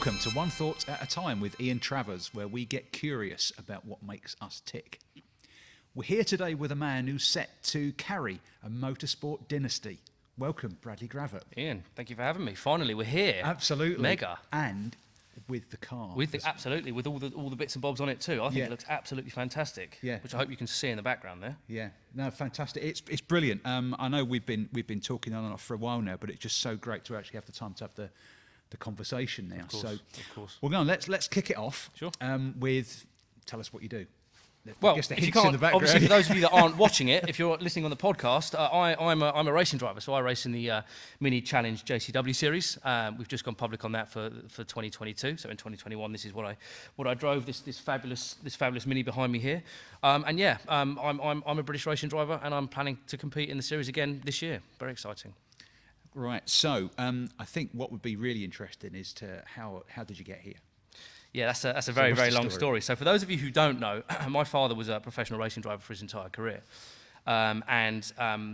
Welcome to One Thought at a Time with Ian Travers, where we get curious about what makes us tick. We're here today with a man who's set to carry a motorsport dynasty. Welcome, Bradley Gravett. Ian, thank you for having me. Finally, we're here. Absolutely. Mega. And with the car. Absolutely, with all the bits and bobs on it too. I think it looks absolutely fantastic. Yeah. Which I hope you can see in the background there. Yeah, no, fantastic. It's brilliant. I know we've been talking on and off for a while now, but it's just so great to actually have the time to have the conversation now. Of course. Well, go on. Let's kick it off. Sure. with tell us what you do. Well, Just the if you hints in can't, the background. obviously for those of you that aren't watching it, if you're listening on the podcast, I'm a racing driver, so I race in the Mini Challenge JCW series. We've just gone public on that for 2022. So in 2021, this is what I drove. This fabulous Mini behind me here, I'm a British racing driver, and I'm planning to compete in the series again this year. Very exciting. Right. So I think what would be really interesting is to how did you get here? Yeah, that's a very long story. So for those of you who don't know, my father was a professional racing driver for his entire career. And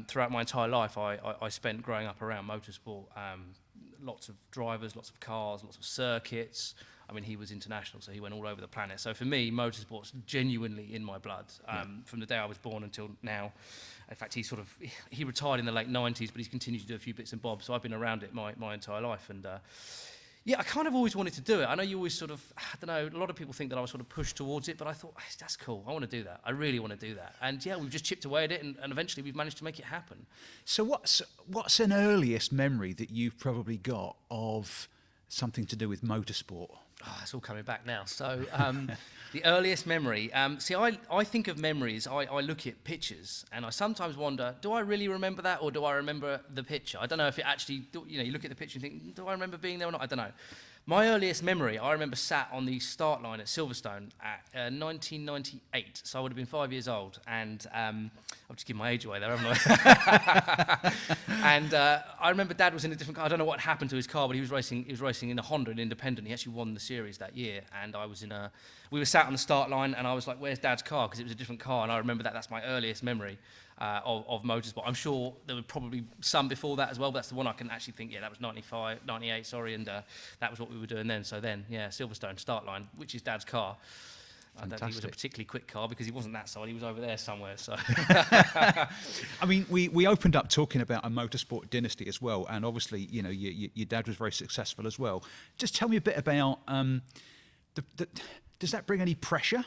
throughout my entire life, I spent growing up around motorsport. Lots of drivers, lots of cars, lots of circuits. I mean, he was international, so he went all over the planet. So for me, motorsport's genuinely in my blood. From the day I was born until now. In fact, he retired in the late 90s, but he's continued to do a few bits and bobs. So I've been around it my entire life. And yeah, I kind of always wanted to do it. I know you always a lot of people think that I was sort of pushed towards it, but I thought, that's cool. I want to do that. I really want to do that. And yeah, we've just chipped away at it, and eventually we've managed to make it happen. So what's an earliest memory that you've probably got of something to do with motorsport? Oh, it's all coming back now. So the earliest memory, I think of memories, I look at pictures, and I sometimes wonder, do I really remember that, or do I remember the picture? I don't know if it actually, you look at the picture and think, do I remember being there or not? I don't know. My earliest memory, I remember sat on the start line at Silverstone at 1998, so I would have been 5 years old, and I've just given my age away there, haven't I? And I remember Dad was in a different car. I don't know what happened to his car, but he was racing in a Honda, an independent. He actually won the series that year, and we were sat on the start line, and I was like, where's Dad's car? Because it was a different car, and I remember that's my earliest memory of motorsport. I'm sure there were probably some before that as well, but that's the one I can actually think, that was 98, and that was what we were doing then. So then, Silverstone, start line, which is Dad's car. I don't think it was a particularly quick car because he wasn't that side, he was over there somewhere. So, I mean, we opened up talking about a motorsport dynasty as well, and obviously, your dad was very successful as well. Just tell me a bit about, does that bring any pressure?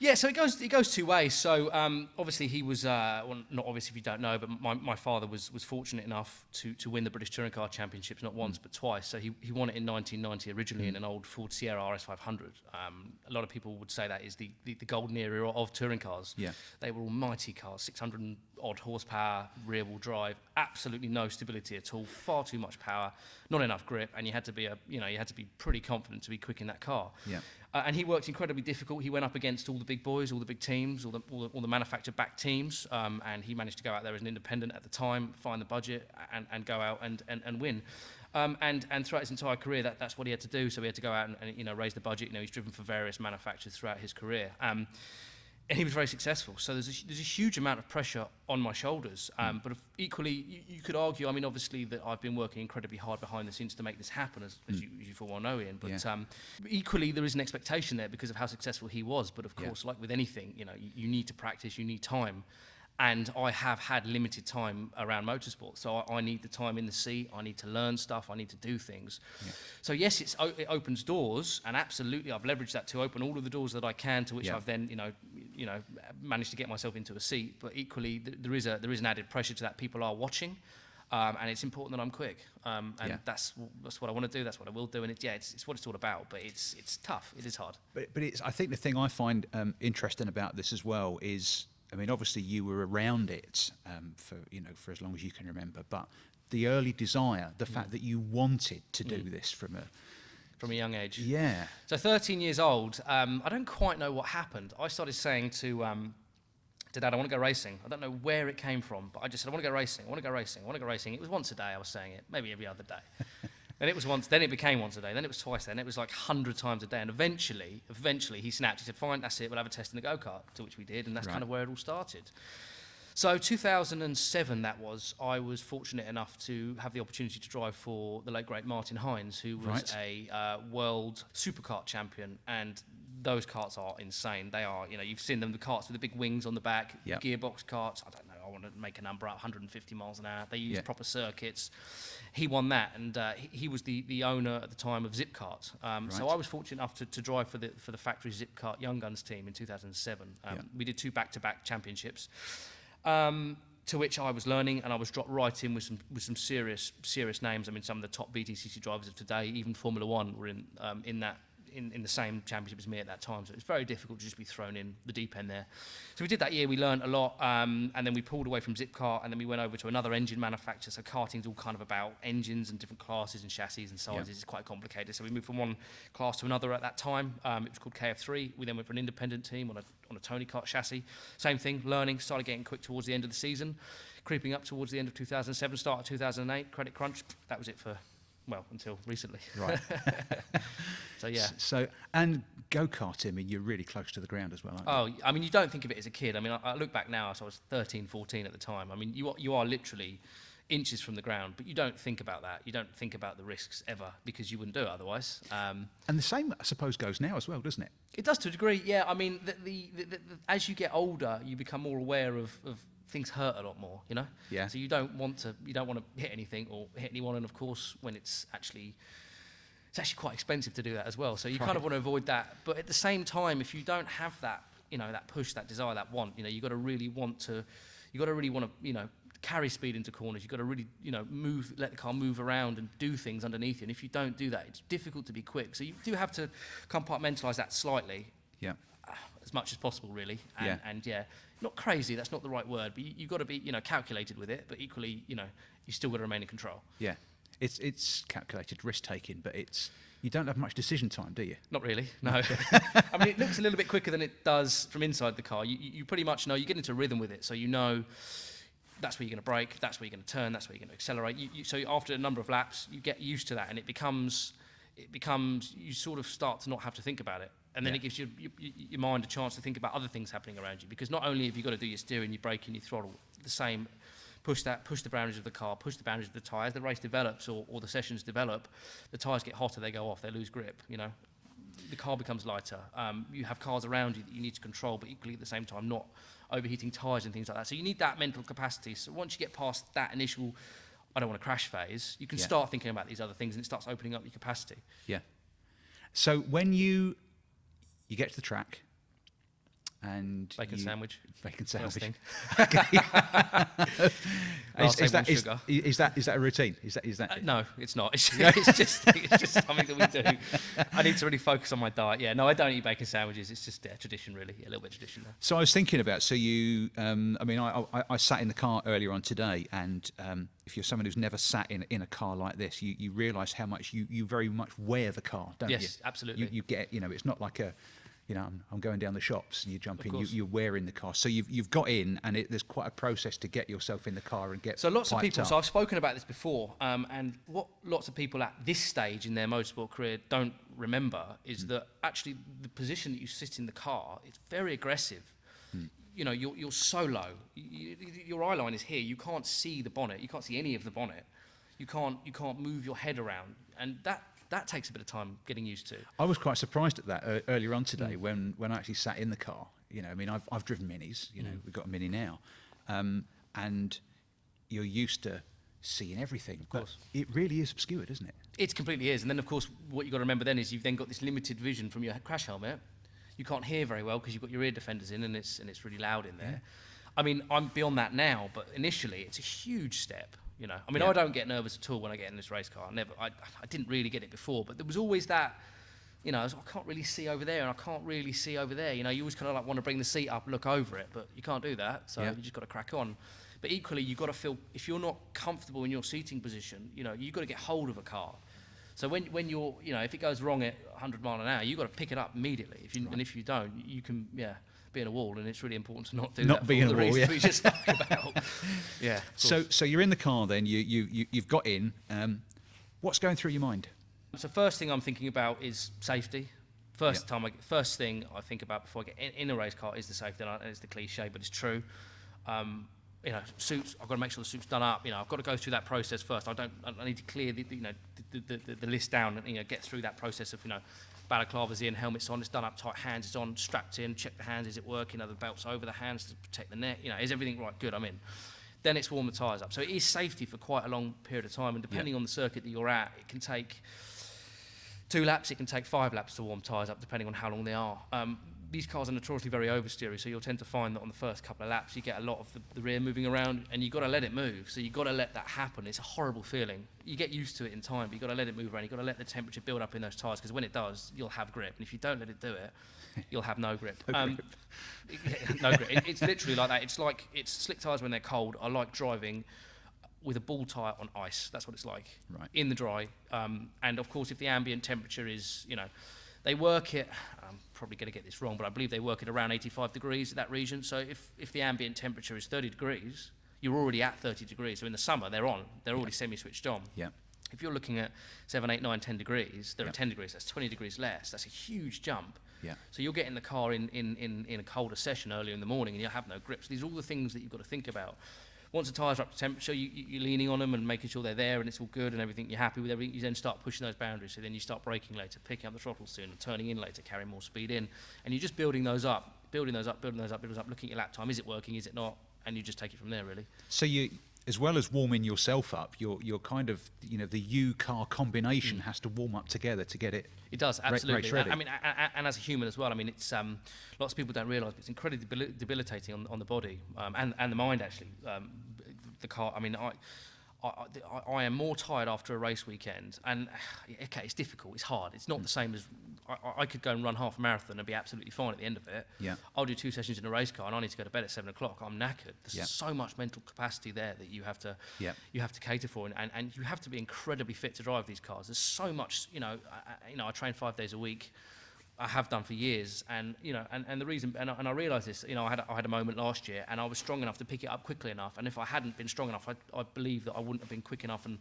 Yeah, so it goes two ways. So obviously he was, not obviously if you don't know, but my father was fortunate enough to win the British Touring Car Championships not once but twice. So he won it in 1990 originally in an old Ford Sierra RS500. A lot of people would say that is the golden era of touring cars. Yeah. They were all mighty cars, 600 and odd horsepower, rear wheel drive, absolutely no stability at all, far too much power, not enough grip, and you had to be pretty confident to be quick in that car. Yeah. And he worked incredibly difficult. He went up against all the big boys, all the big teams, all the manufacturer-backed teams, and he managed to go out there as an independent at the time, find the budget, and go out and win. And throughout his entire career, that's what he had to do. So he had to go out and raise the budget. He's driven for various manufacturers throughout his career. And he was very successful. So there's a huge amount of pressure on my shoulders. But equally, you could argue, obviously, that I've been working incredibly hard behind the scenes to make this happen, as you full well know, Ian. But equally, there is an expectation there because of how successful he was. But of course, like with anything, you need to practice, you need time. And I have had limited time around motorsport, so I need the time in the seat. I need to learn stuff. I need to do things. Yeah. So yes, it opens doors, and absolutely, I've leveraged that to open all of the doors that I can, to which I've then, managed to get myself into a seat. But equally, there is an added pressure to that. People are watching, and it's important that I'm quick. That's what I want to do. That's what I will do. And it's what it's all about. But it's tough. It is hard. But I think the thing I find interesting about this as well is, obviously you were around it for as long as you can remember, but the early desire, the fact that you wanted to do this from a young age. Yeah. So 13 years old, I don't quite know what happened. I started saying to Dad, I want to go racing. I don't know where it came from, but I just said, I want to go racing. I want to go racing. I want to go racing. It was once a day I was saying it, maybe every other day. And it was once, then it became once a day, then it was twice, then it was like 100 times a day. And eventually he snapped. He said, fine, that's it, we'll have a test in the go-kart, to which we did, and that's kind of where it all started. So 2007, I was fortunate enough to have the opportunity to drive for the late great Martin Hines, who was a world superkart champion, and those karts are insane. They are, you've seen them, the karts with the big wings on the back, gearbox karts. I don't know, I want to make a number out, 150 miles an hour. They use proper circuits. He won that, and he was the owner at the time of Zipkart. So I was fortunate enough to drive for the factory Zipkart Young Guns team in 2007. We did 2 back-to-back championships. To which I was learning, and I was dropped right in with some serious names. I mean, some of the top BTCC drivers of today, even Formula One, were in the same championship as me at that time. So it's very difficult to just be thrown in the deep end there. So we did that year. We learned a lot, and then we pulled away from Zipkart, and then we went over to another engine manufacturer. So karting's all kind of about engines and different classes and chassis and sizes. It's quite complicated. So we moved from one class to another at that time. It was called KF3. We then went for an independent team on a Tony kart chassis. Same thing, learning, started getting quick towards the end of the season, creeping up towards the end of 2007, start of 2008, credit crunch. That was it for, well, until recently. Right. So, yeah. So, and go-karting, I mean, you're really close to the ground as well, aren't you? Oh, I mean, you don't think of it as a kid. I mean, I look back now, so I was 13, 14 at the time. I mean, you are literally inches from the ground, but you don't think about that. You don't think about the risks ever, because you wouldn't do it otherwise. And the same, I suppose, goes now as well, doesn't it? It does to a degree, yeah. I mean, as you get older, you become more aware of things hurt a lot more, Yeah. So you don't want to hit anything or hit anyone, and of course, when it's actually quite expensive to do that as well. So you kind of want to avoid that. But at the same time, if you don't have that, that push, that desire, that want, you got to really want to, carry speed into corners. You've got to really, let the car move around and do things underneath you. And if you don't do that, it's difficult to be quick. So you do have to compartmentalize that slightly. Yeah. As much as possible, really. And yeah. Not crazy, that's not the right word, but you've got to be, calculated with it, but equally, you still got to remain in control. Yeah. It's calculated risk-taking, but you don't have much decision time, do you? Not really, no. I mean, it looks a little bit quicker than it does from inside the car. You pretty much know, you get into a rhythm with it, so you know that's where you're going to brake, that's where you're going to turn, that's where you're going to accelerate. So after a number of laps, you get used to that, and it becomes, you sort of start to not have to think about it. And then it gives your mind a chance to think about other things happening around you, because not only have you got to do your steering, your braking, your throttle, the same, push the boundaries of the car, push the boundaries of the tyre. As the race develops or the sessions develop, the tyres get hotter, they go off, they lose grip, The car becomes lighter. You have cars around you that you need to control, but equally at the same time not overheating tyres and things like that. So you need that mental capacity. So once you get past that initial, I don't want to crash phase, you can start thinking about these other things, and it starts opening up your capacity. Yeah. So when you get to the track, and bacon sandwich. Is that a routine? Is that no, it's not. It's just something that we do. I need to really focus on my diet. Yeah, no, I don't eat bacon sandwiches. It's just tradition, really, a little bit of tradition. So I was thinking about, I sat in the car earlier on today, and if you're someone who's never sat in a car like this, you realise how much you very much wear the car, don't you? Yes, absolutely. You get, it's not like I'm going down the shops and you jump in, you're wearing the car. So you've got in, and there's quite a process to get yourself in the car and get. So lots of people, up. so I've spoken about this before, and what lots of people at this stage in their motorsport career don't remember is that actually the position that you sit in the car, it's very aggressive. You're so low. Your eye line is here. You can't see the bonnet. You can't see any of the bonnet. You can't move your head around, and that takes a bit of time getting used to. I was quite surprised at that earlier on today when I actually sat in the car. I've driven Minis. We've got a Mini now, and you're used to seeing everything. Of course, it really is obscured, isn't it? It completely is. And then, of course, what you've got to remember then is you've then got this limited vision from your crash helmet. You can't hear very well because you've got your ear defenders in, and it's really loud in there. Yeah. I mean, I'm beyond that now, but initially it's a huge step. I don't get nervous at all when I get in this race car. I didn't really get it before, but there was always that, I can't really see over there, and I can't really see over there. You always kind of like want to bring the seat up, look over it, but you can't do that, so you just got to crack on. But equally, you've got to feel, if you're not comfortable in your seating position, you've got to get hold of a car. So when you're, if it goes wrong at 100 mile an hour, you've got to pick it up immediately. And if you don't, you can, be in a wall, and it's really important to not do that. Not be in a wall, we just spoke about. Yeah. So you're in the car then. You've got in. What's going through your mind? So first thing I'm thinking about is safety. First thing I think about before I get in a race car is the safety, and it's the cliche, but it's true. suits. I've got to make sure the suit's done up. I've got to go through that process first. I need to clear the list down and get through that process of balaclava's in, helmet's on, it's done up tight, hands is on, strapped in, check the hands, is it working? Are the belts over the hands to protect the neck? Is everything right? Good, I'm in. Then it's warm the tyres up. So it is safety for quite a long period of time, and depending on the circuit that you're at, it can take 2 laps, it can take 5 laps to warm tyres up, depending on how long they are. These cars are notoriously very oversteery, so you'll tend to find that on the first couple of laps you get a lot of the rear moving around, and you've got to let it move. So you've got to let that happen. It's a horrible feeling. You get used to it in time, but you've got to let it move around. You've got to let the temperature build up in those tyres, because when it does, you'll have grip. And if you don't let it do it, you'll have no grip. No grip. It's literally like that. It's slick tyres when they're cold. I like driving with a ball tyre on ice. That's what it's like, right, in the dry. And of course, if the ambient temperature is, they work it, I'm probably going to get this wrong, but I believe they work at around 85 degrees at that region. So if the ambient temperature is 30 degrees, you're already at 30 degrees. So in the summer, they're already semi-switched on. Yeah. If you're looking at 7, 8, 9, 10 degrees, they're at 10 degrees. That's 20 degrees less. That's a huge jump. Yeah. So you'll get in the car in a colder session earlier in the morning, and you'll have no grip. So these are all the things that you've got to think about. Once the tyres are up to temperature, you're leaning on them and making sure they're there and it's all good and everything, you're happy with everything. You then start pushing those boundaries. So then you start braking later, picking up the throttle sooner, turning in later, carrying more speed in. And you're just building those up, looking at your lap time. Is it working? Is it not? And you just take it from there, really. So you, as well as warming yourself up, you're kind of, the U-car combination has to warm up together to get it. It does, absolutely. Race ready. I mean, and as a human as well. I mean, it's lots of people don't realise, but it's incredibly debilitating on the body and the mind, actually. The car. I mean, I am more tired after a race weekend, and okay, it's difficult, it's hard. It's not the same as I could go and run half a marathon and be absolutely fine at the end of it. Yeah. I'll do 2 sessions in a race car, and I need to go to bed at 7 o'clock. I'm knackered. There's so much mental capacity there that you have to cater for, and you have to be incredibly fit to drive these cars. There's so much. I train 5 days a week. I have done for years, and the reason, and I realised this. I had a moment last year, and I was strong enough to pick it up quickly enough. And if I hadn't been strong enough, I believe that I wouldn't have been quick enough. And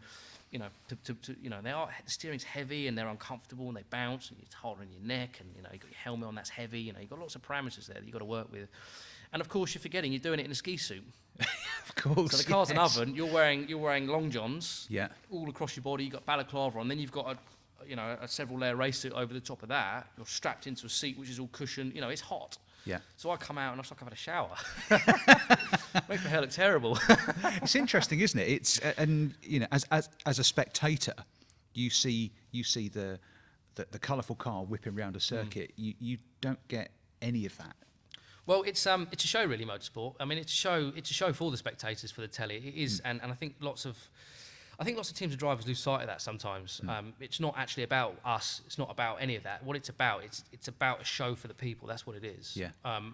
the steering's heavy and they're uncomfortable and they bounce and it's hard on your neck, and you've got your helmet on that's heavy. You've got lots of parameters there that you've got to work with. And of course, you're forgetting you're doing it in a ski suit. Of course. So the car's an oven. You're wearing long johns. Yeah. All across your body. You've got balaclava on. Then you've got a several layer race suit over the top of that. You're strapped into a seat which is all cushioned. It's hot. Yeah. So I come out and it's like I've had a shower. Makes my hair look terrible. It's interesting, isn't it? It's as a spectator, you see the colourful car whipping around a circuit. You don't get any of that. Well, it's a show, really, motorsport. I mean, it's a show for the spectators, for the telly. It is, and I think lots of teams and drivers lose sight of that sometimes. It's not actually about us. It's not about any of that. What it's about, it's about a show for the people. That's what it is. Yeah.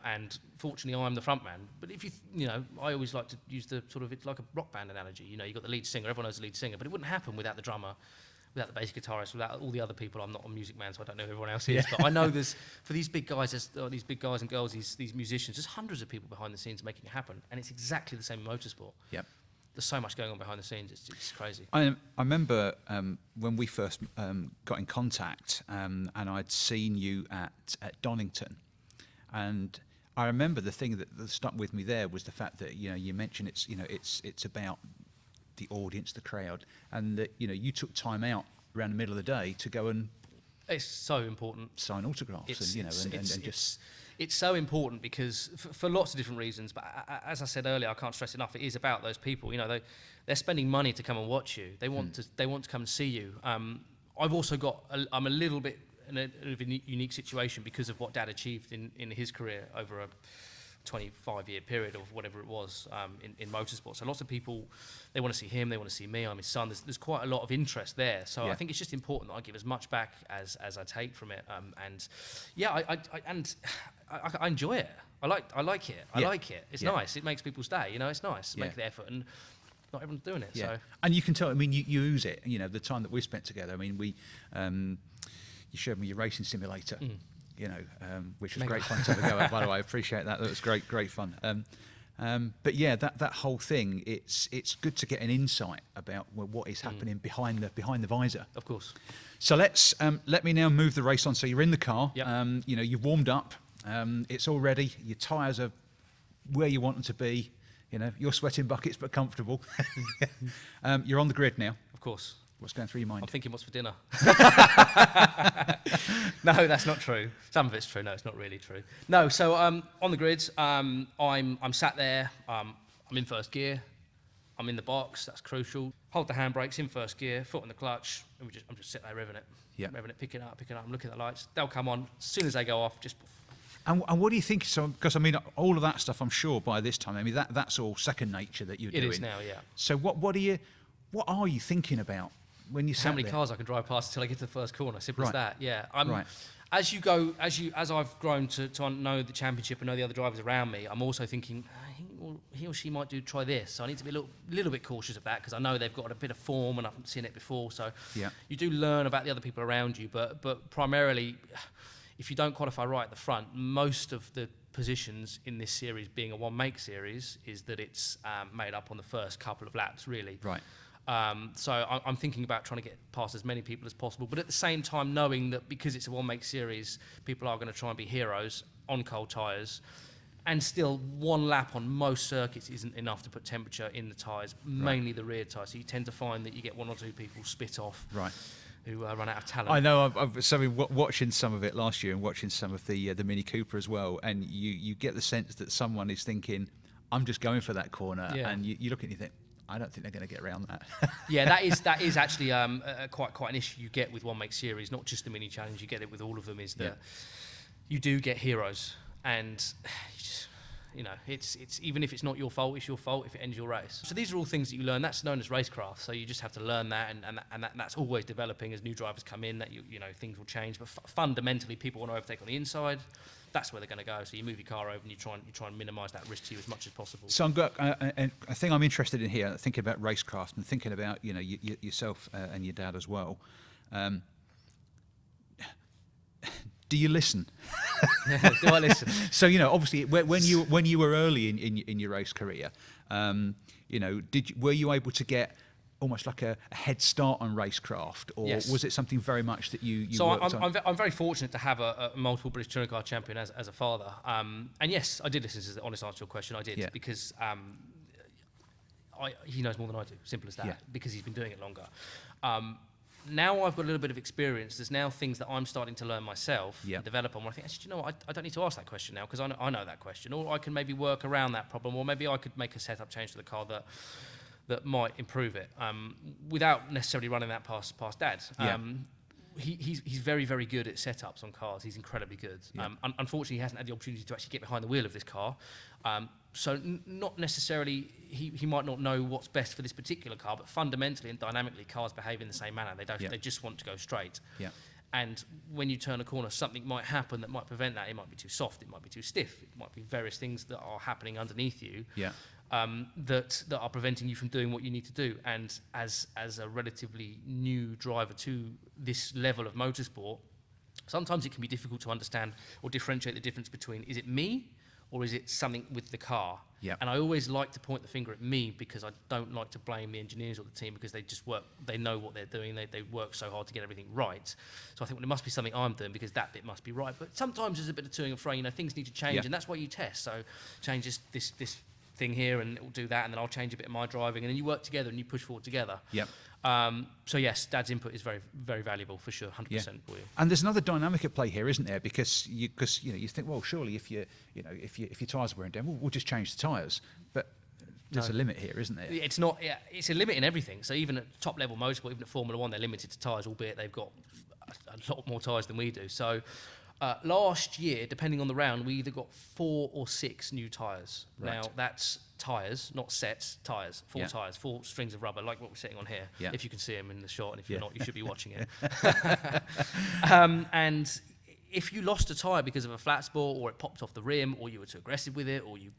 And fortunately, I'm the front man. But if I always like to use the sort of, it's like a rock band analogy. You've got the lead singer. Everyone knows the lead singer, but it wouldn't happen without the drummer, without the bass guitarist, without all the other people. I'm not a music man, so I don't know who everyone else is. But I know there's, for these big guys, these big guys and girls, these musicians, there's hundreds of people behind the scenes making it happen. And it's exactly the same in motorsport. Yep. There's so much going on behind the scenes. It's crazy. I remember when we first got in contact, and I'd seen you at Donington, and I remember the thing that stuck with me there was the fact that you mentioned it's about the audience, the crowd, and that you took time out around the middle of the day to go and it's so important. Sign autographs, It's so important because for lots of different reasons. But as I said earlier, I can't stress enough. It is about those people. They're spending money to come and watch you. They want to come and see you. I've also got. I'm a little bit in a unique situation because of what Dad achieved in his career over a 25-year period or whatever it was in motorsport. So lots of people, they want to see him, they want to see me, I'm his son. There's quite a lot of interest there. So I think it's just important that I give as much back as I take from it. I enjoy it. I like it. I like it. It's nice. It makes people stay. It's nice. Make the effort, and not everyone's doing it. Yeah. So. And you can tell. I mean, you use it. The time that we spent together. I mean, you showed me your racing simulator. Which was great fun to have a go at. By the way, I appreciate that. That was great fun. But yeah, that whole thing. It's good to get an insight about what is happening behind the visor. Of course. So let me now move the race on. So you're in the car. Yep. You've warmed up. It's all ready. Your tyres are where you want them to be. You know, you're sweating buckets but comfortable. You're on the grid now. Of course. What's going through your mind? I'm thinking, what's for dinner? No, that's not true. Some of it's true. No, it's not really true. No, so on the grids, I'm sat there. I'm in first gear. I'm in the box. That's crucial. Hold the handbrakes in first gear, foot on the clutch, and I'm just sitting there revving it. Yeah. Revving it, picking it up. I'm looking at the lights. They'll come on as soon as they go off. Just. And what do you think? So, because I mean, all of that stuff, I'm sure by this time, I mean, that's all second nature that you're doing. It is now, yeah. So what are you thinking about when you? How many cars I can drive past until I get to the first corner? Simple as Right. that. Yeah. Right. As I've grown to know the championship and know the other drivers around me, I'm also thinking he or she might try this. So I need to be a little bit cautious of that because I know they've got a bit of form and I've seen it before. So Yeah. you do learn about the other people around you, but primarily, if you don't qualify right at the front, most of the positions in this series, being a one-make series, is that it's made up on the first couple of laps, really. Right. So I'm thinking about trying to get past as many people as possible, but at the same time knowing that because it's a one-make series, people are going to try and be heroes on cold tyres, and still one lap on most circuits isn't enough to put temperature in the tyres, mainly the rear tyres. So you tend to find that you get one or two people spit off. Right. Who run out of talent. I know. Watching some of it last year and watching some of the Mini Cooper as well, and you get the sense that someone is thinking, "I'm just going for that corner," Yeah. and you look and you think, "I don't think they're going to get around that." Yeah, that is actually quite an issue you get with one make series, not just the Mini Challenge. You get it with all of them. Is that you do get heroes, and you just, it's even if it's not your fault, it's your fault if it ends your race. So these are all things that you learn. That's known as racecraft. So you just have to learn that, and that's always developing as new drivers come in. That things will change, but fundamentally, people want to overtake on the inside. That's where they're going to go. So you move your car over and you try and minimise that risk to you as much as possible. So a thing I'm interested in here, thinking about racecraft and thinking about yourself and your dad as well. Do you listen? Do I listen? So obviously, when you were early in your race career, were you able to get almost like a head start on racecraft, or Yes. was it something very much that you So worked on? I'm very fortunate to have a multiple British touring car champion as a father. And yes, I did listen. This is the honest answer to your question. I did because he knows more than I do. Simple as that. Yeah. Because he's been doing it longer. Now I've got a little bit of experience. There's now things that I'm starting to learn myself and develop on. Where I think, actually, I don't need to ask that question now because I know that question, or I can maybe work around that problem, or maybe I could make a setup change to the car that might improve it without necessarily running that past Dad. He's very, very good at setups on cars. He's incredibly good. Yeah. Unfortunately, he hasn't had the opportunity to actually get behind the wheel of this car. So not necessarily, he might not know what's best for this particular car, but fundamentally and dynamically, cars behave in the same manner. They just want to go straight. Yeah. And when you turn a corner, something might happen that might prevent that. It might be too soft. It might be too stiff. It might be various things that are happening underneath you. Yeah. That are preventing you from doing what you need to do. And as a relatively new driver to this level of motorsport, sometimes it can be difficult to understand or differentiate the difference between, is it me or is it something with the car? Yeah. And I always like to point the finger at me because I don't like to blame the engineers or the team because they just work, they know what they're doing, they work so hard to get everything right. So I think, well, it must be something I'm doing because that bit must be right. But sometimes there's a bit of toing and froing, things need to change, and that's why you test. So change this thing here and it'll do that, and then I'll change a bit of my driving, and then you work together and you push forward together. Yep. So yes, Dad's input is very, very valuable for sure, 100% for you. And there's another dynamic at play here, isn't there? Because you think, well, surely if your tyres are wearing down, we'll just change the tyres. But there's a limit here, isn't there? It's not. Yeah, it's a limit in everything. So even at top level motorsport, even at Formula One, they're limited to tyres, albeit they've got a lot more tyres than we do. So last year, depending on the round, we either got 4 or 6 new tyres. Right. Now that's tyres, not sets, tyres. 4 tyres, 4 strings of rubber, like what we're sitting on here. Yeah. If you can see them in the shot, and if you're not, you should be watching it. And if you lost a tyre because of a flat spot, or it popped off the rim, or you were too aggressive with it, or you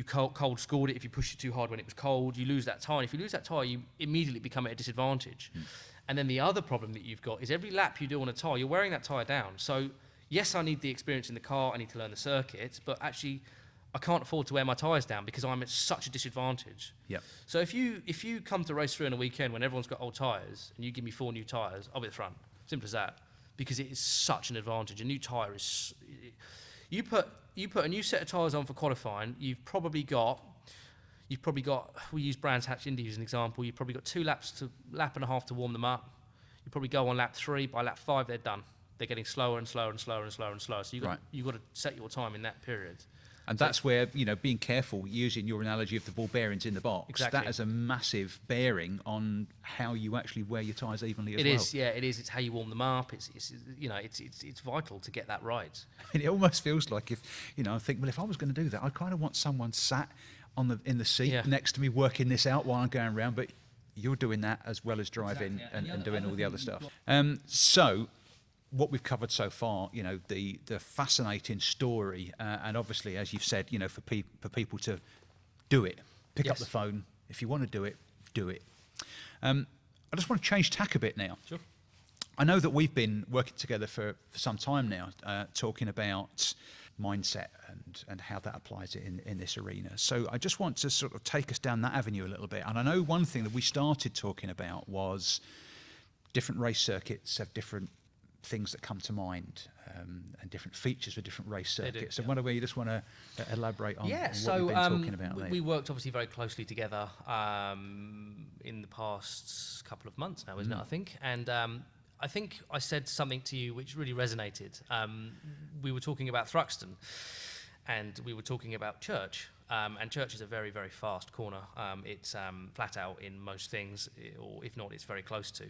cold scored it if you pushed it too hard when it was cold, you lose that tyre. And if you lose that tyre, you immediately become at a disadvantage. And then the other problem that you've got is every lap you do on a tyre, you're wearing that tyre down. So yes, I need the experience in the car, I need to learn the circuit, but actually I can't afford to wear my tyres down because I'm at such a disadvantage. Yep. So if you come to race through on a weekend when everyone's got old tyres and you give me 4 new tyres, I'll be at the front. Simple as that. Because it is such an advantage. A new tyre is... You put a new set of tyres on for qualifying, you've probably got, we use Brands Hatch Indy as an example, you've probably got lap and a half to warm them up. You probably go on lap 3, by lap 5 they're done. They're getting slower and slower and slower and slower and slower. So you've got to set your time in that period. And that's where, being careful, using your analogy of the ball bearings in the box, exactly. that has a massive bearing on how you actually wear your tyres evenly as well. It is, yeah, it is. It's how you warm them up. It's vital to get that right. I mean, it almost feels like I think, well, if I was going to do that, I kind of want someone sat in the seat next to me working this out while I'm going around, but you're doing that as well as driving and doing all the other stuff. So what we've covered so far, the fascinating story, and obviously, as you've said, for people to do it, pick up the phone. If you want to do it, do it. I just want to change tack a bit now. Sure. I know that we've been working together for some time now, talking about mindset and how that applies in this arena. So I just want to sort of take us down that avenue a little bit. And I know one thing that we started talking about was different race circuits have different things that come to mind, and different features for different race circuits. So whether you just want to elaborate on what we've been talking about there. We worked obviously very closely together in the past couple of months now, isn't it, I think? And I think I said something to you which really resonated. We were talking about Thruxton, and we were talking about Church. And Church is a very, very fast corner. It's flat out in most things, or if not, it's very close to.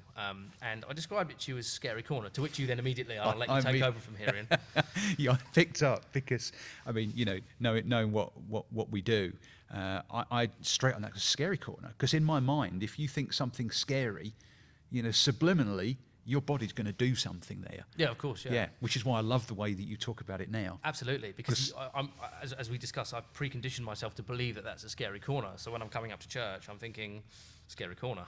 And I described it to you as scary corner, to which you then immediately, I'll let you take over from here, Ian. Yeah, I picked up because, knowing what we do, I straight on that scary corner. Because in my mind, if you think something's scary, subliminally, your body's going to do something there. Yeah, of course, yeah. Yeah, which is why I love the way that you talk about it now. Absolutely, because as we discussed, I've preconditioned myself to believe that that's a scary corner. So when I'm coming up to Church, I'm thinking, scary corner.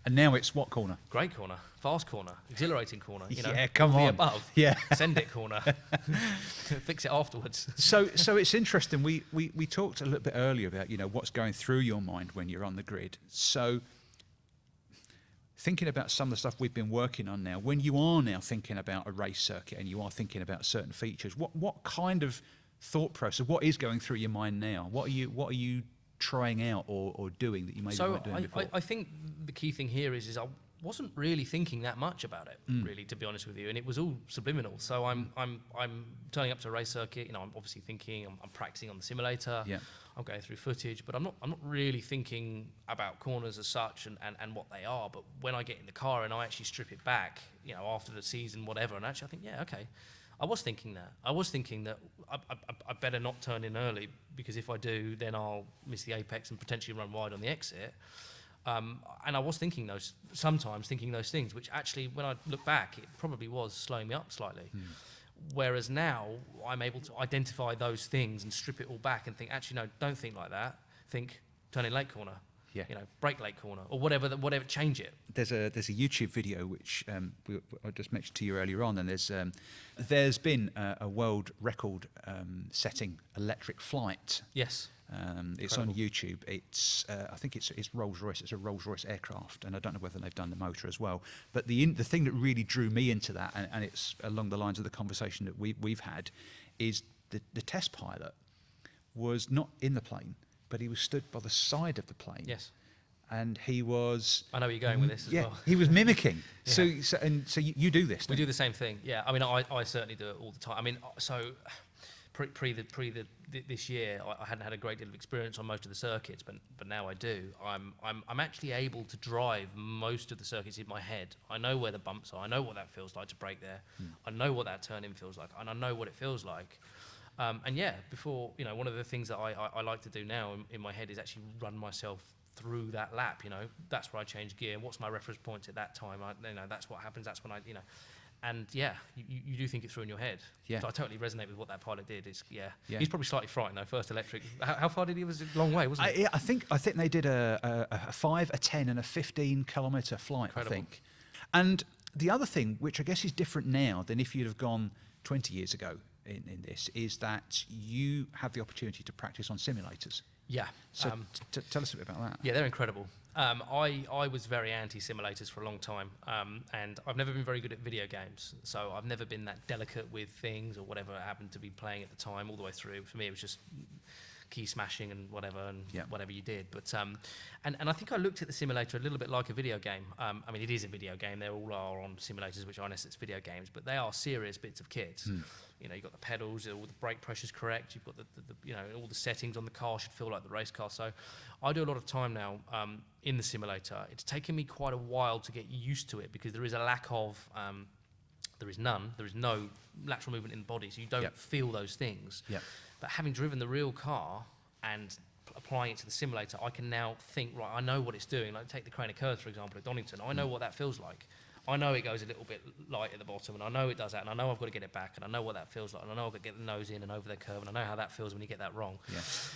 And now it's what corner? Great corner, fast corner, exhilarating corner. Come on. Above. Yeah. Send it corner. Fix it afterwards. So it's interesting. We talked a little bit earlier about, what's going through your mind when you're on the grid. So thinking about some of the stuff we've been working on now, when you are now thinking about a race circuit and you are thinking about certain features, what kind of thought process, what is going through your mind now? What are you trying out or doing that you maybe weren't doing before? I think the key thing here is I wasn't really thinking that much about it, really, to be honest with you, and it was all subliminal. So I'm turning up to a race circuit. I'm obviously thinking, I'm practicing on the simulator. Yeah. I'm going through footage, but I'm not really thinking about corners as such and what they are. But when I get in the car and I actually strip it back, after the season, whatever, and actually I think, yeah, okay. I was thinking that I better not turn in early, because if I do, then I'll miss the apex and potentially run wide on the exit. And I was sometimes thinking those things, which actually, when I look back, it probably was slowing me up slightly. Whereas now, I'm able to identify those things and strip it all back and think, actually, no, don't think like that. Think, turn in late corner. Yeah. Brake late corner, or whatever, change it. There's a YouTube video which I just mentioned to you earlier on, and there's been a world record setting electric flight. Yes. It's on YouTube. It's I think it's Rolls-Royce. It's a Rolls-Royce aircraft, and I don't know whether they've done the motor as well. But the thing that really drew me into that, and it's along the lines of the conversation that we've had, is the test pilot was not in the plane, but he was stood by the side of the plane. Yes. And he was... I know where you're going with this as well. He was mimicking. Yeah. So you do this, We do the same thing, yeah. I mean, I certainly do it all the time. I mean, so this year, I hadn't had a great deal of experience on most of the circuits, but now I do. I'm actually able to drive most of the circuits in my head. I know where the bumps are. I know what that feels like to brake there. I know what that turn-in feels like, and I know what it feels like. And yeah, before, one of the things that I like to do now in my head is actually run myself through that lap. That's where I change gear. What's my reference points at that time? That's what happens. That's when and yeah, you do think it through in your head. Yeah. So I totally resonate with what that pilot did. He's probably slightly frightened though. First electric. How far did he? It was a long way, wasn't it? I think they did a 5, a 10, and a 15-kilometre flight. Incredible. I think. And the other thing, which I guess is different now than if you'd have gone 20 years ago in this, is that you have the opportunity to practice on simulators. Yeah. So tell us a bit about that. Yeah, they're incredible. I was very anti-simulators for a long time, and I've never been very good at video games. So I've never been that delicate with things or whatever I happened to be playing at the time all the way through. For me, it was just key smashing and whatever whatever you did. But and I think I looked at the simulator a little bit like a video game. I mean, it is a video game. They all are on simulators, which are in essence video games, but they are serious bits of kit. You know, you've got the pedals, all the brake pressure's correct. You've got the you know, all the settings on the car should feel like the race car. So I do a lot of time now in the simulator. It's taken me quite a while to get used to it because there is a lack of there is no lateral movement in the body, so you don't feel those things. But having driven the real car and applying it to the simulator, I can now think, right, I know what it's doing. Like take the Crane of Curves, for example, at Donington. I know what that feels like. I know it goes a little bit light at the bottom, and I know it does that, and I know I've got to get it back, and I know what that feels like, and I know I've got to get the nose in and over the curve, and I know how that feels when you get that wrong.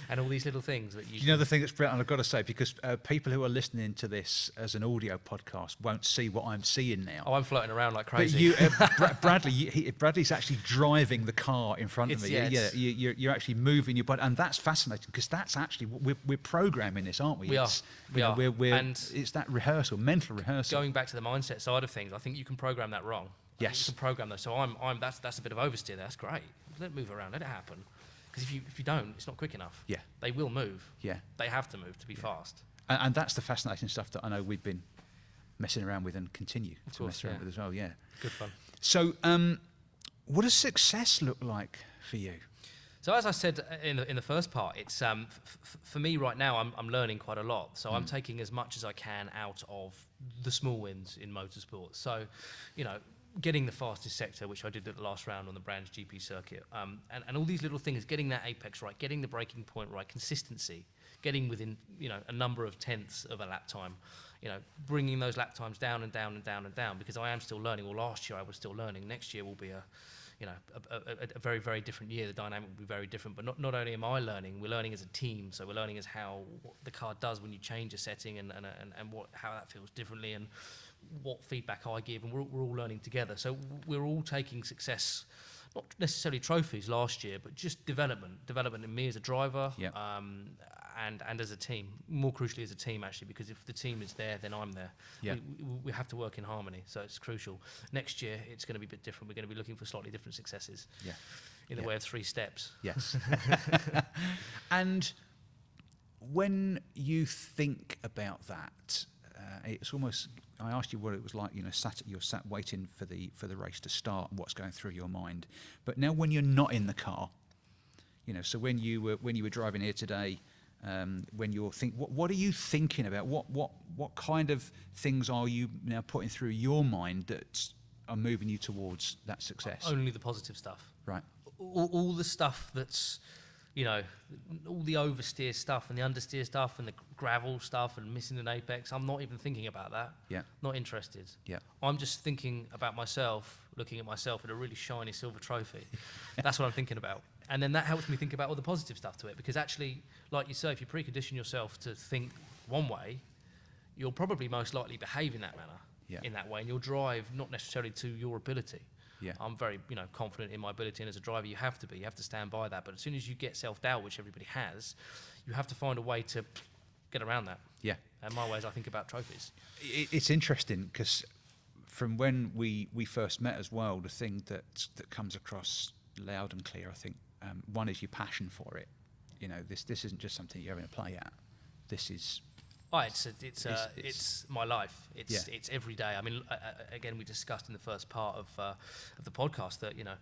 And all these little things that you... You know, the thing that's brilliant, and I've got to say, because people who are listening to this as an audio podcast won't see what I'm seeing now. Oh, I'm floating around like crazy. But Bradley's actually driving the car in front of me. You're actually moving your body, and that's fascinating, because that's actually, we're programming this, aren't we? We are. And it's that rehearsal, mental rehearsal. Going back to the mindset side of things, I think you can program that wrong. Yes. You can program that. So that's a bit of oversteer there. That's great. Let it move around. Let it happen. Because if you don't, it's not quick enough. Yeah. They will move. Yeah. They have to move to be fast. And that's the fascinating stuff that I know we've been messing around with and continue to mess around with as well. Yeah. Good fun. So, what does success look like for you? So as I said in the first part, it's for me right now, I'm learning quite a lot. So I'm taking as much as I can out of the small wins in motorsport. So, you know, getting the fastest sector, which I did at the last round on the Brands GP circuit, and all these little things, getting that apex right, getting the braking point right, consistency, getting within, you know, a number of tenths of a lap time, you know, bringing those lap times down and down and down and down, because I am still learning. Well, last year I was still learning. Next year will be a very, very different year. The dynamic will be very different. But not only am I learning, we're learning as a team. So we're learning as what the car does when you change a setting and how that feels differently and what feedback I give. And we're all learning together. So we're all taking success, not necessarily trophies last year, but just development in me as a driver. And as a team, more crucially as a team actually, because if the team is there, then I'm there. We have to work in harmony, so it's crucial. Next year, it's going to be a bit different. We're going to be looking for slightly different successes in the way of 3 steps. Yes. And when you think about that, it's almost, I asked you what it was like, you know, you're sat waiting for the race to start and what's going through your mind. But now when you're not in the car, you know, so when you were driving here today, when you're what are you thinking about? What kind of things are you now putting through your mind that are moving you towards that success? Only the positive stuff. Right. All the stuff that's, you know, all the oversteer stuff and the understeer stuff and the gravel stuff and missing an apex. I'm not even thinking about that. Yeah. Not interested. Yeah. I'm just thinking about myself, looking at myself with a really shiny silver trophy. That's what I'm thinking about. And then that helps me think about all the positive stuff to it, because actually, like you say, if you precondition yourself to think one way, you'll probably most likely behave in that manner, in that way, and you'll drive not necessarily to your ability. Yeah. I'm very, you know, confident in my ability, and as a driver, you have to stand by that. But as soon as you get self-doubt, which everybody has, you have to find a way to get around that. Yeah. And my way is I think about trophies. It's interesting because from when we first met as well, the thing that comes across loud and clear, I think, one is your passion for it. You know, this isn't just something you're having a play at. This is... Oh, it's my life. It's every day. I mean, again, we discussed in the first part of the podcast that, you know,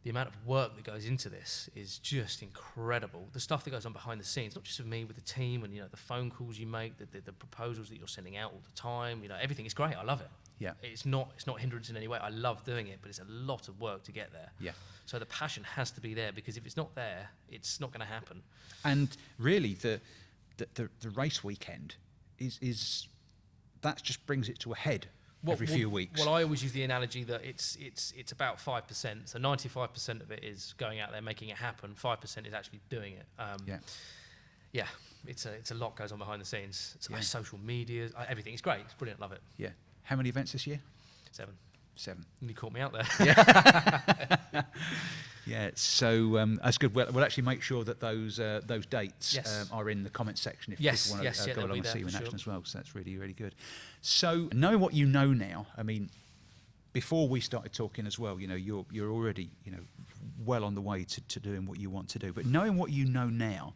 the amount of work that goes into this is just incredible. The stuff that goes on behind the scenes, not just with me, with the team, and, you know, the phone calls you make, the proposals that you're sending out all the time. You know, everything is great. I love it. Yeah. It's not hindrance in any way. I love doing it, but it's a lot of work to get there. Yeah. So the passion has to be there, because if it's not there, it's not going to happen. And really, the race weekend is that just brings it to a head every few weeks. Well, I always use the analogy that it's about 5%. So 95% of it is going out there making it happen. 5% is actually doing it. Yeah, it's a lot goes on behind the scenes. It's like social media, everything. It's great. It's brilliant. Love it. Yeah. How many events this year? 7. You caught me out there. Yeah. Yeah, so that's good. We'll actually make sure that those dates Yes. are in the comments section if Yes, people want to yes, yeah, go they'll along be and there see you in for action sure. as well. So that's really, really good. So knowing what you know now, I mean, before we started talking as well, you know, you're already, you know, well on the way to doing what you want to do. But knowing what you know now,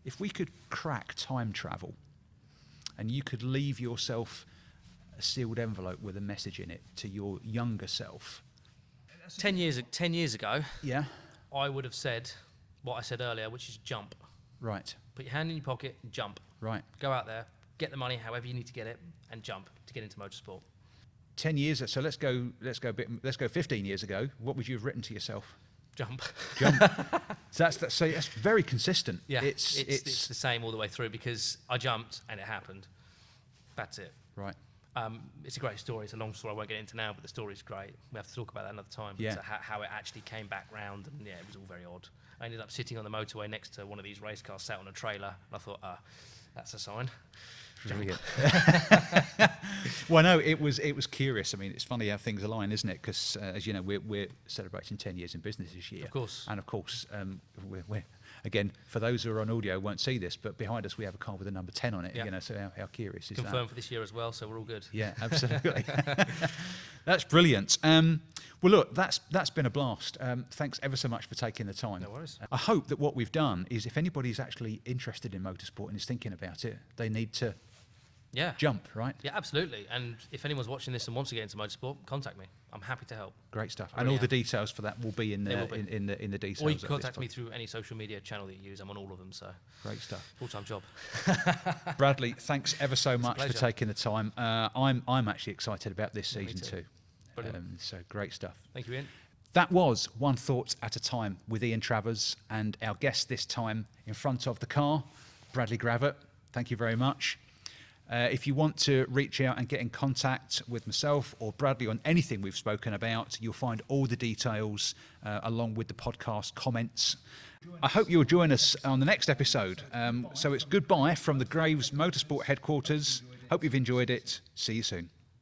if we could crack time travel and you could leave yourself a sealed envelope with a message in it to your younger self. 10 years ago, Yeah. I would have said what I said earlier, which is jump. Right. Put your hand in your pocket and jump. Right. Go out there, get the money however you need to get it, and jump to get into motorsport. 10 years. So let's go 15 years ago. What would you have written to yourself? Jump. Jump. So that's very consistent. Yeah, It's it's the same all the way through because I jumped and it happened. That's it. right. It's a great story. It's a long story I won't get into now, but the story's great. We have to talk about that another time. Yeah. So how it actually came back round, and yeah, it was all very odd. I ended up sitting on the motorway next to one of these race cars, sat on a trailer, and I thought, that's a sign. Brilliant. Well, no, it was curious. I mean, it's funny how things align, isn't it? Because as you know, we're celebrating 10 years in business this year. Of course. And of course, we're again, for those who are on audio won't see this, but behind us we have a car with the number 10 on it. Yeah. You know, so how curious is Confirmed that? for this year as well, so we're all good. Yeah, absolutely. That's brilliant. Well, look, that's been a blast. Thanks ever so much for taking the time. No worries. I hope that what we've done is, if anybody's actually interested in motorsport and is thinking about it, they need to Yeah. jump, right? Yeah, absolutely. And if anyone's watching this and wants to get into motorsport, contact me. I'm happy to help. Great stuff. Oh, And all yeah. the details for that will be in They the will be. in the details. Or you of can this contact me pod. through any social media channel that you use. I'm on all of them, so Great stuff. full-time job. Bradley, thanks ever so much for pleasure. taking the time. I'm actually excited about this Yeah, me season too. too. Brilliant. So great stuff. Thank you, Ian. That was One Thought at a Time with Ian Travers and our guest this time in front of the car, Bradley Gravett. Thank you very much. If you want to reach out and get in contact with myself or Bradley on anything we've spoken about, you'll find all the details along with the podcast comments. I hope you'll join us on the next episode. So it's goodbye from the Graves Motorsport headquarters. Hope you've enjoyed it. See you soon.